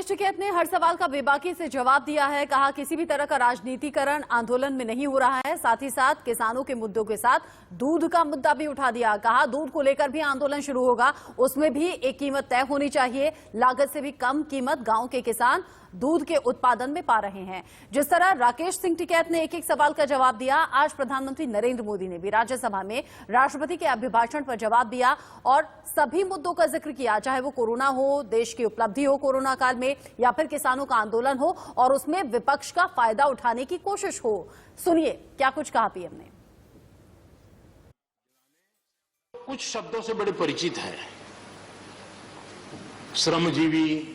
राकेश टिकैत ने हर सवाल का बेबाकी से जवाब दिया है। कहा किसी भी तरह का राजनीतिकरण आंदोलन में नहीं हो रहा है। साथ ही साथ किसानों के मुद्दों के साथ दूध का मुद्दा भी उठा दिया। कहा दूध को लेकर भी आंदोलन शुरू होगा, उसमें भी एक कीमत तय होनी चाहिए। लागत से भी कम कीमत गांव के किसान दूध के उत्पादन में पा रहे हैं। जिस तरह राकेश सिंह टिकैत ने एक एक सवाल का जवाब दिया, आज प्रधानमंत्री नरेंद्र मोदी ने भी राज्यसभा में राष्ट्रपति के अभिभाषण पर जवाब दिया और सभी मुद्दों का जिक्र किया, चाहे वो कोरोना हो, देश की उपलब्धि हो कोरोना काल में, या फिर किसानों का आंदोलन हो और उसमें विपक्ष का फायदा उठाने की कोशिश हो। सुनिए क्या कुछ कहा पीएम ने। कुछ शब्दों से बड़े परिचित है, श्रमजीवी,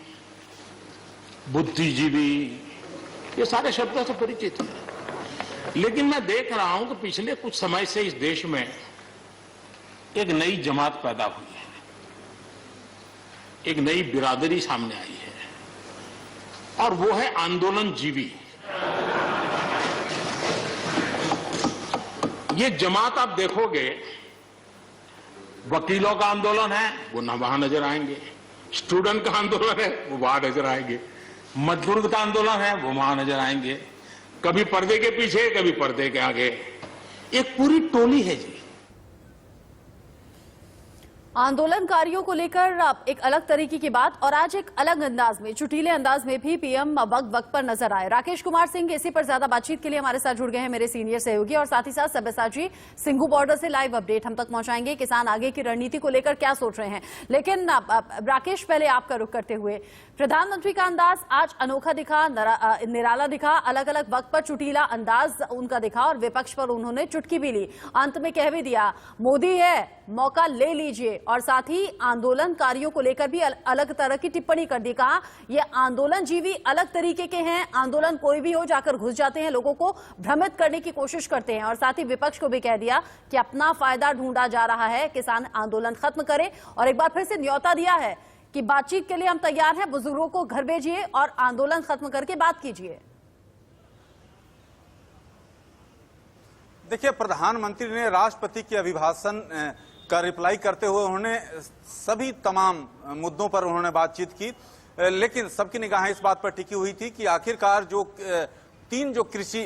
बुद्धिजीवी, ये सारे शब्दों से परिचित है। लेकिन मैं देख रहा हूं कि पिछले कुछ समय से इस देश में एक नई जमात पैदा हुई है, एक नई बिरादरी सामने आई है और वो है आंदोलनजीवी। ये जमात आप देखोगे, वकीलों का आंदोलन है वो ना वहां नजर आएंगे, स्टूडेंट का आंदोलन है वो वहां नजर आएंगे, मजदूर का आंदोलन है वो वहां नजर आएंगे, कभी पर्दे के पीछे कभी पर्दे के आगे, एक पूरी टोली है जी। आंदोलनकारियों को लेकर एक अलग तरीके की बात और आज एक अलग अंदाज में, चुटीले अंदाज में भी पीएम वक्त पर नजर आए। राकेश कुमार सिंह इसी पर ज्यादा बातचीत के लिए हमारे साथ जुड़ गए हैं मेरे सीनियर सहयोगी, और साथ ही साथ सब्यसाची सिंघू बॉर्डर से लाइव अपडेट हम तक पहुंचाएंगे। किसान आगे की रणनीति को लेकर क्या सोच रहे हैं। लेकिन राकेश, पहले आपका रुख करते हुए, प्रधानमंत्री का अंदाज आज अनोखा दिखा, निराला दिखा, अलग अलग वक्त पर चुटीला अंदाज उनका दिखा और विपक्ष पर उन्होंने चुटकी भी ली। अंत में कह भी दिया मोदी है, मौका ले लीजिए, और साथ ही आंदोलनकारियों को लेकर भी अलग तरह की टिप्पणी कर दी। कहा ये आंदोलनजीवी अलग तरीके के हैं, आंदोलन कोई भी हो जाकर घुस जाते हैं, लोगों को भ्रमित करने की कोशिश करते हैं। और साथ ही विपक्ष को भी कह दिया कि अपना फायदा ढूंढा जा रहा है, किसान आंदोलन खत्म करे, और एक बार फिर से न्योता दिया है कि बातचीत के लिए हम तैयार हैं, बुजुर्गों को घर भेजिए और आंदोलन खत्म करके बात कीजिए। देखिए, प्रधानमंत्री ने राष्ट्रपति के अभिभाषण का रिप्लाई करते हुए उन्होंने सभी तमाम मुद्दों पर उन्होंने बातचीत की, लेकिन सबकी निगाहें इस बात पर टिकी हुई थी कि आखिरकार जो तीन कृषि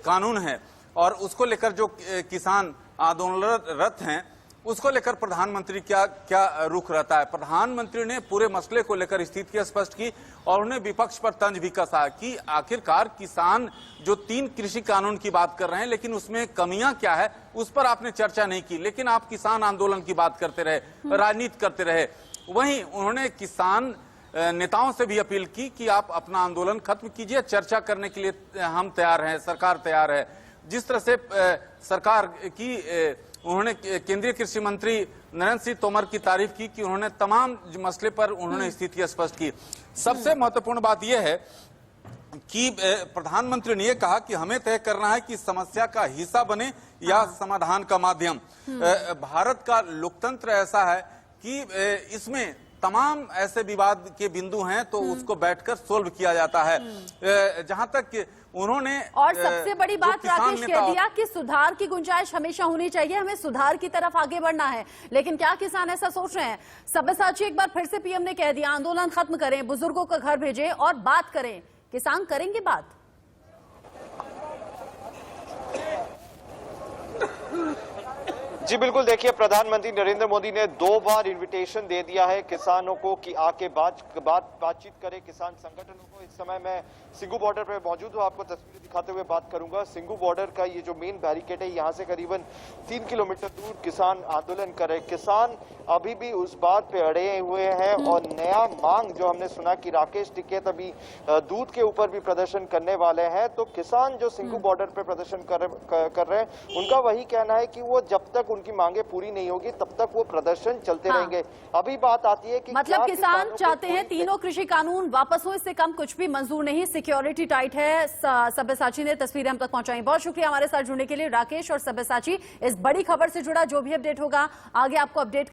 कानून है और उसको लेकर जो किसान आंदोलनरत हैं उसको लेकर प्रधानमंत्री क्या रुख रहता है। प्रधानमंत्री ने पूरे मसले को लेकर स्थिति स्पष्ट की और उन्हें विपक्ष पर तंज भी कसा कि आखिरकार किसान जो तीन कृषि कानून की बात कर रहे हैं, लेकिन उसमें कमियां क्या है उस पर आपने चर्चा नहीं की, लेकिन आप किसान आंदोलन की बात करते रहे, राजनीति करते रहे। वहीं उन्होंने किसान नेताओं से भी अपील की कि आप अपना आंदोलन खत्म कीजिए, चर्चा करने के लिए हम तैयार हैं, सरकार तैयार है। जिस तरह से सरकार की उन्होंने केंद्रीय कृषि मंत्री नरेंद्र सिंह तोमर की तारीफ की कि उन्होंने तमाम मसले पर उन्होंने स्थिति स्पष्ट की। सबसे महत्वपूर्ण बात यह है कि प्रधानमंत्री ने यह कहा कि हमें तय करना है कि समस्या का हिस्सा बने या समाधान का माध्यम। भारत का लोकतंत्र ऐसा है कि इसमें तमाम ऐसे विवाद के बिंदु हैं तो उसको बैठकर सोल्व किया जाता है। जहां तक उन्होंने और सबसे बड़ी बात राकेश कह दिया कि सुधार की गुंजाइश हमेशा होनी चाहिए, हमें सुधार की तरफ आगे बढ़ना है। लेकिन क्या किसान ऐसा सोच रहे हैं? सब्यसाची एक बार फिर से पीएम ने कह दिया आंदोलन खत्म करें, बुजुर्गों का घर भेजें और बात करें। किसान करेंगे बात? जी बिल्कुल, देखिए प्रधानमंत्री नरेंद्र मोदी ने 2 बार इनविटेशन दे दिया है किसानों को कि आके बातचीत करें किसान संगठनों को। इस समय मैं सिंघू बॉर्डर पर मौजूद हूँ, आपको तस्वीरें दिखाते हुए बात करूंगा। सिंघू बॉर्डर का ये जो मेन बैरिकेड है, यहाँ से करीबन 3 किलोमीटर दूर किसान आंदोलन कर रहे। किसान अभी भी उस बात पे अड़े हुए हैं और नया मांग जो हमने सुना कि राकेश टिकैत अभी दूध के ऊपर भी प्रदर्शन करने वाले हैं, तो किसान जो सिंघू बॉर्डर पे प्रदर्शन कर रहे हैं उनका वही कहना है कि वो जब तक उनकी मांगे पूरी नहीं होगी तब तक वो प्रदर्शन चलते रहेंगे। अभी बात आती है कि मतलब किसान चाहते हैं तीनों कृषि कानून वापस हो, इससे कम कुछ भी मंजूर नहीं, सिक्योरिटी टाइट है। सब्यसाची ने तस्वीरें हम तक पहुंचाई। बहुत शुक्रिया हमारे साथ जुड़ने के लिए राकेश और सब्यसाची। इस बड़ी खबर से जुड़ा जो भी अपडेट होगा आगे आपको अपडेट